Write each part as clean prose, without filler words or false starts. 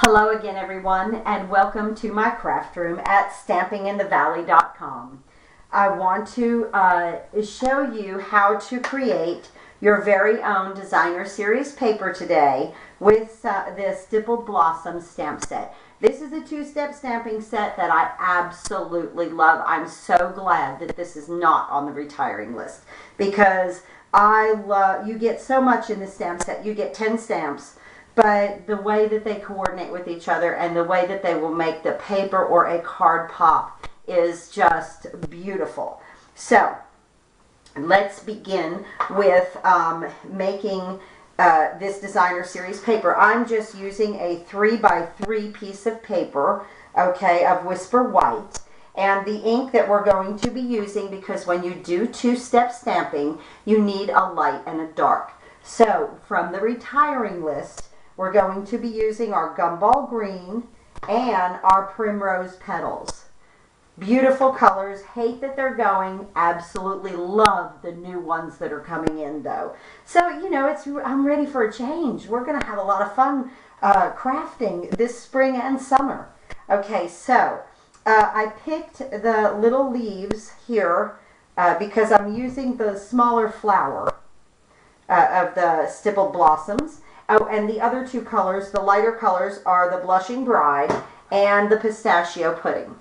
Hello again, everyone, and welcome to my craft room at stampinginthevalley.com. I want to show you how to create your very own designer series paper today with the Stippled Blossom stamp set. This is a two-step stamping set that I absolutely love. I'm so glad that this is not on the retiring list because you get so much in this stamp set. You get 10 stamps. But the way that they coordinate with each other and the way that they will make the paper or a card pop is just beautiful. So let's begin with making this designer series paper. I'm just using a 3x3 piece of paper, okay, of Whisper White. And the ink that we're going to be using, because when you do two-step stamping, you need a light and a dark. So from the retiring list, we're going to be using our Gumball Green and our Primrose Petals. Beautiful colors. Hate that they're going. Absolutely love the new ones that are coming in, though. So, you know, I'm ready for a change. We're going to have a lot of fun crafting this spring and summer. Okay, so I picked the little leaves here because I'm using the smaller flower of the Stippled Blossoms. Oh, and the other two colors, the lighter colors, are the Blushing Bride and the Pistachio Pudding,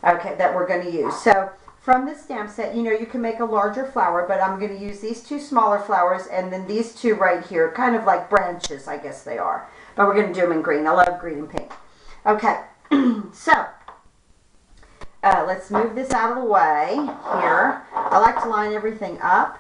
okay, that we're going to use. So from this stamp set, you know, you can make a larger flower, but I'm going to use these two smaller flowers and then these two right here, kind of like branches, I guess they are. But we're going to do them in green. I love green and pink. Okay, so let's move this out of the way here. I like to line everything up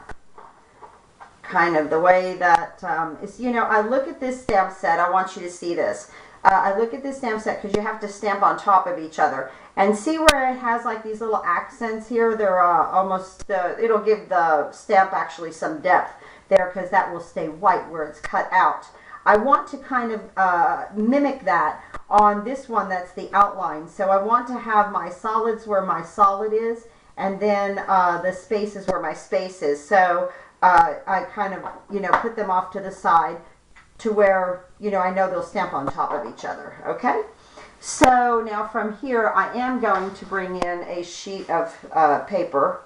kind of the way that is, you know, I look at this stamp set. I want you to see this. I look at this stamp set because you have to stamp on top of each other. And see where it has like these little accents here? They're almost, it'll give the stamp actually some depth there because that will stay white where it's cut out. I want to kind of mimic that on this one that's the outline. So I want to have my solids where my solid is and then the spaces where my space is. So I kind of, you know, put them off to the side to where, you know, I know they'll stamp on top of each other, okay? So now from here, I am going to bring in a sheet of paper,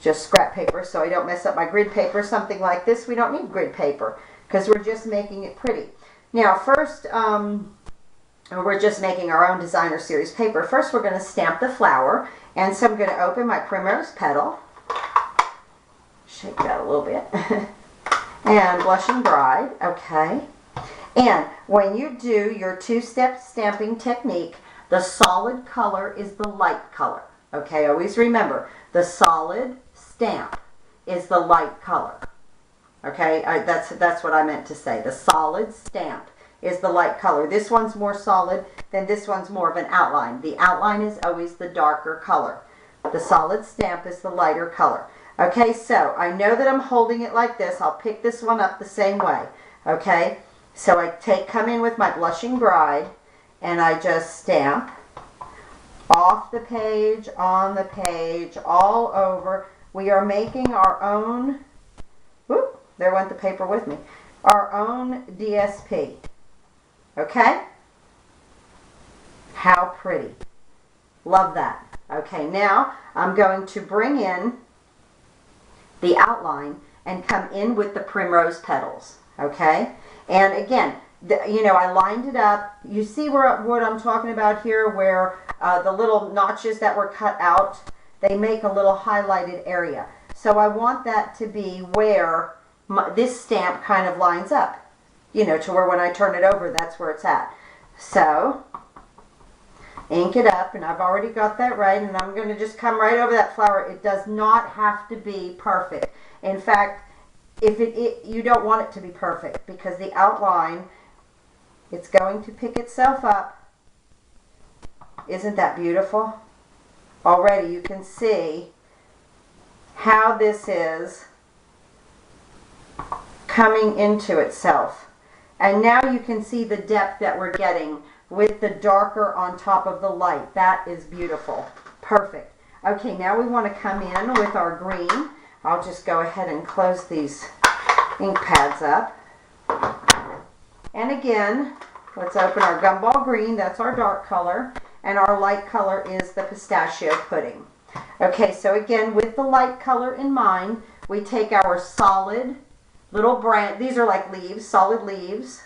just scrap paper, so I don't mess up my grid paper, something like this. We don't need grid paper because we're just making it pretty. Now first, we're just making our own designer series paper. First, we're going to stamp the flower, and so I'm going to open my Primrose Petal. Shake that a little bit. And Blushing Bride, okay. And when you do your two-step stamping technique, the solid color is the light color. Okay, always remember, the solid stamp is the light color. Okay, that's what I meant to say. The solid stamp is the light color. This one's more solid, then this one's more of an outline. The outline is always the darker color. The solid stamp is the lighter color. Okay, so I know that I'm holding it like this. I'll pick this one up the same way. Okay, so I come in with my Blushing Bride and I just stamp off the page, on the page, all over. We are making our own, whoop, there went the paper with me, our own DSP. Okay? How pretty. Love that. Okay, now I'm going to bring in the outline and come in with the Primrose Petals, okay? And again, you know, I lined it up. You see what I'm talking about here, where the little notches that were cut out, they make a little highlighted area. So I want that to be where this stamp kind of lines up, you know, to where when I turn it over, that's where it's at. So ink it up, and I've already got that right, and I'm going to just come right over that flower. It does not have to be perfect. In fact, if you don't want it to be perfect because the outline, it's going to pick itself up. Isn't that beautiful? Already you can see how this is coming into itself. And now you can see the depth that we're getting with the darker on top of the light. That is beautiful. Perfect. Okay, now we want to come in with our green. I'll just go ahead and close these ink pads up. And again, Let's open our gumball green. That's our dark color. And our light color is the pistachio pudding. Okay, so again, with the light color in mind, we take our solid little branch. These are like leaves, solid leaves.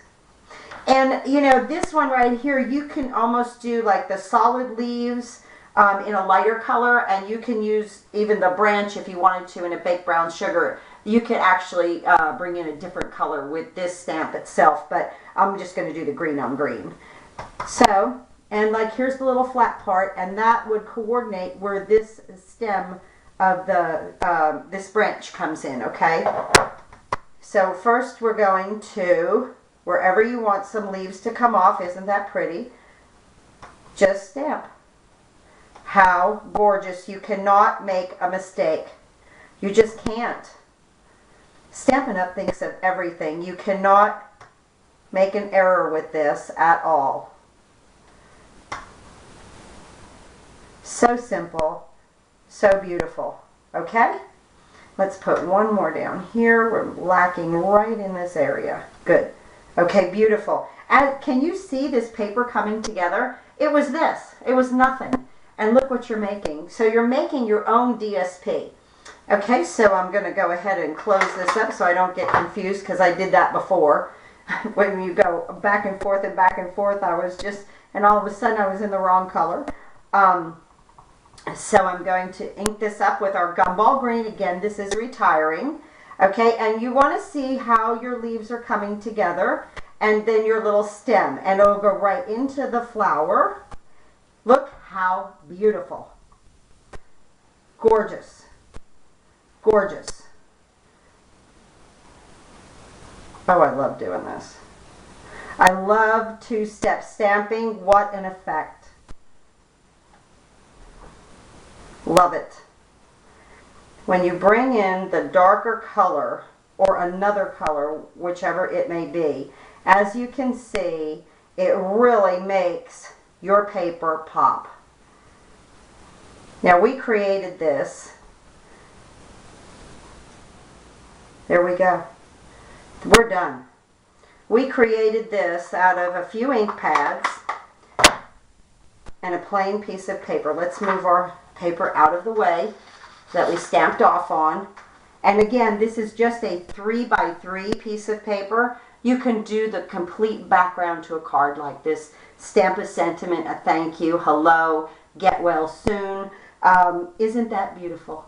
And, you know, this one right here, you can almost do like the solid leaves in a lighter color, and you can use even the branch if you wanted to in a baked brown sugar. You could actually bring in a different color with this stamp itself, but I'm just going to do the green on green. So, and like here's the little flat part, and that would coordinate where this stem of the this branch comes in, okay? So first we're going to, wherever you want some leaves to come off, isn't that pretty? Just stamp. How gorgeous. You cannot make a mistake. You just can't. Stampin' Up! Thinks of everything. You cannot make an error with this at all. So simple, so beautiful. Okay? Let's put one more down here. We're lacking right in this area. Good. Okay, beautiful. Can you see this paper coming together? It was this. It was nothing. And look what you're making. So you're making your own DSP. Okay, so I'm going to go ahead and close this up so I don't get confused, because I did that before. When you go back and forth, I was just, and all of a sudden I was in the wrong color. So I'm going to ink this up with our gumball green. Again, this is retiring. Okay, and you want to see how your leaves are coming together, and then your little stem, and it'll go right into the flower. Look how beautiful. Gorgeous. Gorgeous. Oh, I love doing this. I love two-step stamping. What an effect. Love it. When you bring in the darker color or another color, whichever it may be, as you can see, it really makes your paper pop. Now, we created this. There we go. We're done. We created this out of a few ink pads and a plain piece of paper. Let's move our paper out of the way that we stamped off on. And again, this is just a 3x3 piece of paper. You can do the complete background to a card like this. Stamp a sentiment, a thank you, hello, get well soon. Isn't that beautiful?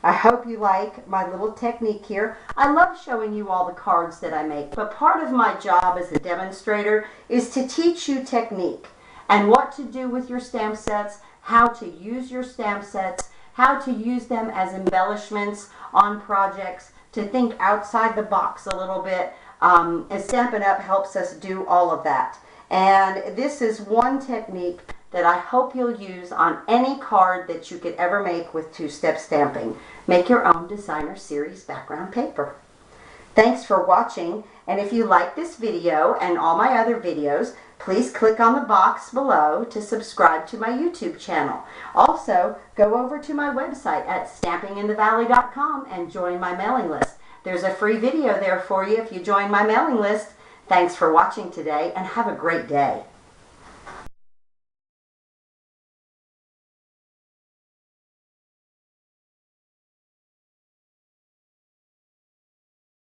I hope you like my little technique here. I love showing you all the cards that I make, but part of my job as a demonstrator is to teach you technique and what to do with your stamp sets, how to use your stamp sets, how to use them as embellishments on projects, to think outside the box a little bit. And Stampin' Up! Helps us do all of that. And this is one technique that I hope you'll use on any card that you could ever make with two-step stamping. Make your own designer series background paper. Thanks for watching, and if you like this video and all my other videos, please click on the box below to subscribe to my YouTube channel. Also, go over to my website at stampinginthevalley.com and join my mailing list. There's a free video there for you if you join my mailing list. Thanks for watching today, and have a great day.